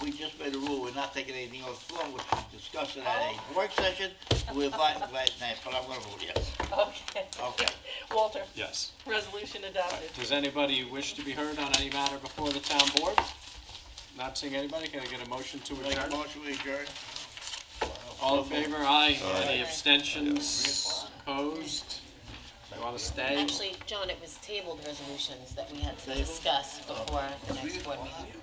we just made a rule, we're not taking anything off the floor, which we discussed at a work session. We're inviting, but I'm gonna vote yes. Okay. Okay. Walter, Yes. resolution adopted. Does anybody wish to be heard on any matter before the town board? Not seeing anybody, can I get a motion to Make a adjourn? motion, we adjourn. All in favor, aye. Any abstentions? Opposed? You wanna stay? Actually, John, it was tabled resolutions that we had to discuss before the next board meeting.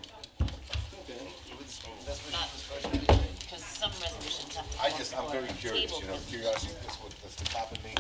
Because some resolutions have to. I'm very curious, you know, curiosity, that's the top of me.